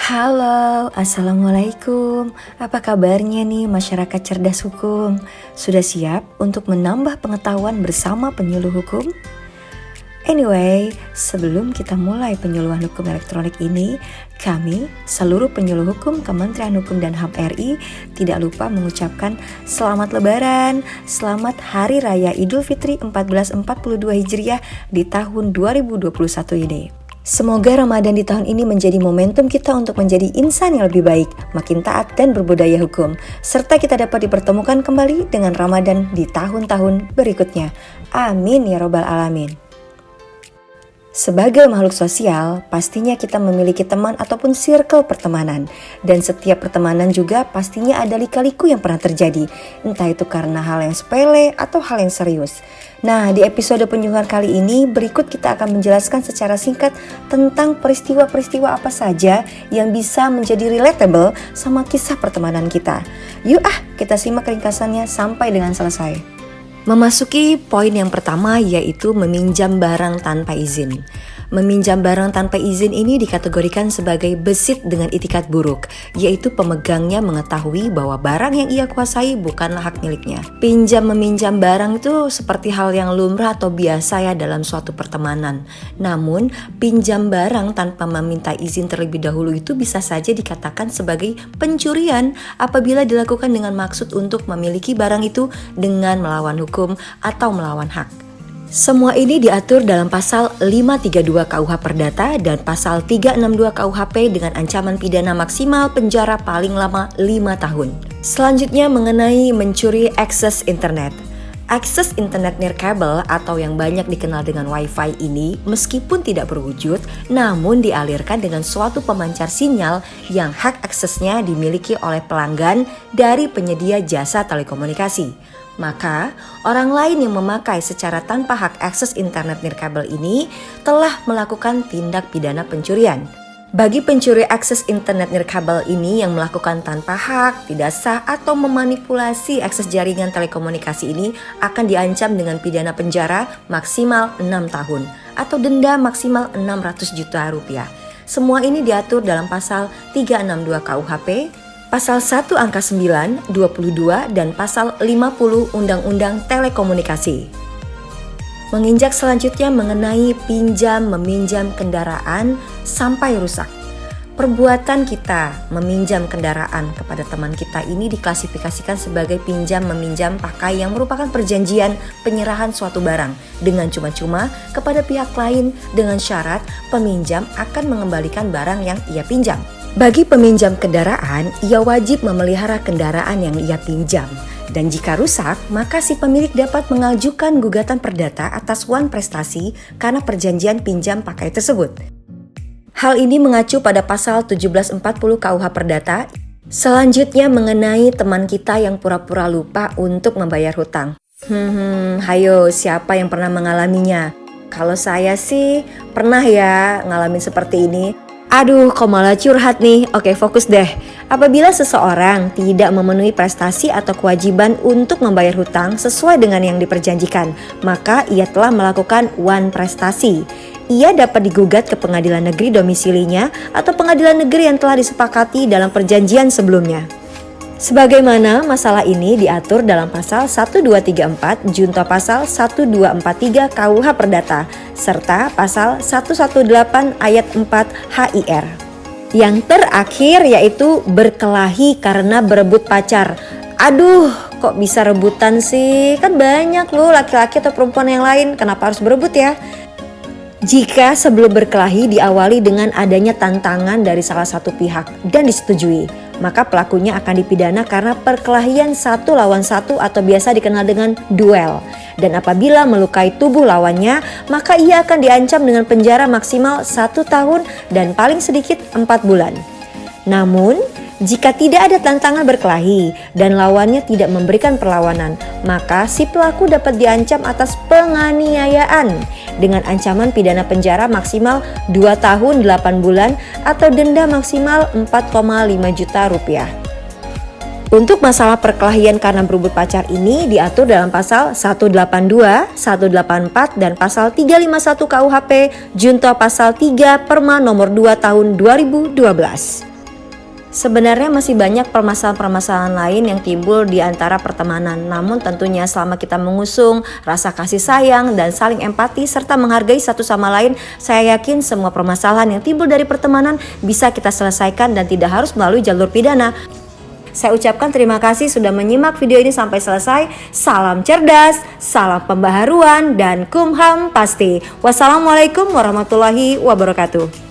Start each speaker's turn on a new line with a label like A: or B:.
A: Halo, Assalamualaikum. Apa kabarnya nih masyarakat cerdas hukum? Sudah siap untuk menambah pengetahuan bersama penyuluh hukum? Anyway, sebelum kita mulai penyuluhan hukum elektronik ini, kami, seluruh penyuluh hukum Kementerian Hukum dan HAM RI, tidak lupa mengucapkan selamat lebaran, selamat Hari Raya Idul Fitri 1442 Hijriah di tahun 2021 ini. Semoga Ramadan di tahun ini menjadi momentum kita untuk menjadi insan yang lebih baik, makin taat dan berbudaya hukum, serta kita dapat dipertemukan kembali dengan Ramadan di tahun-tahun berikutnya. Amin ya robbal alamin. Sebagai makhluk sosial, pastinya kita memiliki teman ataupun circle pertemanan. Dan setiap pertemanan juga pastinya ada lika-liku yang pernah terjadi. Entah itu karena hal yang sepele atau hal yang serius. Nah, di episode penyuluhan kali ini, berikut kita akan menjelaskan secara singkat tentang peristiwa-peristiwa apa saja yang bisa menjadi relatable sama kisah pertemanan kita. Yuk kita simak ringkasannya sampai dengan selesai. Memasuki poin yang pertama, yaitu meminjam barang tanpa izin. Meminjam barang tanpa izin ini dikategorikan sebagai besit dengan itikat buruk, yaitu pemegangnya mengetahui bahwa barang yang ia kuasai bukanlah hak miliknya. Pinjam-meminjam barang itu seperti hal yang lumrah atau biasa ya dalam suatu pertemanan. Namun, pinjam barang tanpa meminta izin terlebih dahulu itu bisa saja dikatakan sebagai pencurian apabila dilakukan dengan maksud untuk memiliki barang itu dengan melawan hukum atau melawan hak. Semua ini diatur dalam pasal 532 KUH Perdata dan pasal 362 KUHP dengan ancaman pidana maksimal penjara paling lama 5 tahun. Selanjutnya mengenai mencuri akses internet. Akses internet nirkabel atau yang banyak dikenal dengan Wi-Fi ini meskipun tidak berwujud, namun dialirkan dengan suatu pemancar sinyal yang hak aksesnya dimiliki oleh pelanggan dari penyedia jasa telekomunikasi. Maka, orang lain yang memakai secara tanpa hak akses internet nirkabel ini telah melakukan tindak pidana pencurian. Bagi pencuri akses internet nirkabel ini yang melakukan tanpa hak, tidak sah atau memanipulasi akses jaringan telekomunikasi ini akan diancam dengan pidana penjara maksimal 6 tahun atau denda maksimal 600 juta rupiah. Semua ini diatur dalam pasal 362 KUHP, Pasal 1 angka 9, 22, dan Pasal 50 Undang-Undang Telekomunikasi. Menginjak selanjutnya mengenai pinjam-meminjam kendaraan sampai rusak. Perbuatan kita meminjam kendaraan kepada teman kita ini diklasifikasikan sebagai pinjam-meminjam pakai yang merupakan perjanjian penyerahan suatu barang dengan cuma-cuma kepada pihak lain dengan syarat peminjam akan mengembalikan barang yang ia pinjam. Bagi peminjam kendaraan, ia wajib memelihara kendaraan yang ia pinjam. Dan jika rusak, maka si pemilik dapat mengajukan gugatan perdata atas wan prestasi karena perjanjian pinjam pakai tersebut. Hal ini mengacu pada pasal 1740 KUH Perdata. Selanjutnya mengenai teman kita yang pura-pura lupa untuk membayar hutang. Hayo, siapa yang pernah mengalaminya? Kalau saya sih pernah ya ngalamin seperti ini. Aduh, kok malah curhat nih? Oke, fokus deh. Apabila seseorang tidak memenuhi prestasi atau kewajiban untuk membayar hutang sesuai dengan yang diperjanjikan, maka ia telah melakukan wan prestasi. Ia dapat digugat ke pengadilan negeri domisilinya atau pengadilan negeri yang telah disepakati dalam perjanjian sebelumnya. Sebagaimana masalah ini diatur dalam pasal 1234 junto pasal 1243 KUH Perdata serta pasal 118 ayat 4 HIR. Yang terakhir yaitu berkelahi karena berebut pacar. Aduh, kok bisa rebutan sih? Kan banyak loh laki-laki atau perempuan yang lain, kenapa harus berebut ya? Jika sebelum berkelahi diawali dengan adanya tantangan dari salah satu pihak dan disetujui, maka pelakunya akan dipidana karena perkelahian satu lawan satu atau biasa dikenal dengan duel. Dan apabila melukai tubuh lawannya, maka ia akan diancam dengan penjara maksimal 1 tahun dan paling sedikit 4 bulan. Namun, jika tidak ada tantangan berkelahi dan lawannya tidak memberikan perlawanan, maka si pelaku dapat diancam atas penganiayaan dengan ancaman pidana penjara maksimal 2 tahun 8 bulan atau denda maksimal 4,5 juta rupiah. Untuk masalah perkelahian karena berebut pacar ini diatur dalam pasal 182, 184 dan pasal 351 KUHP junto pasal 3 Perma nomor 2 tahun 2012. Sebenarnya masih banyak permasalahan-permasalahan lain yang timbul di antara pertemanan. Namun tentunya selama kita mengusung rasa kasih sayang dan saling empati serta menghargai satu sama lain, saya yakin semua permasalahan yang timbul dari pertemanan bisa kita selesaikan dan tidak harus melalui jalur pidana. Saya ucapkan terima kasih sudah menyimak video ini sampai selesai. Salam cerdas, salam pembaharuan, dan kumham pasti. Wassalamualaikum warahmatullahi wabarakatuh.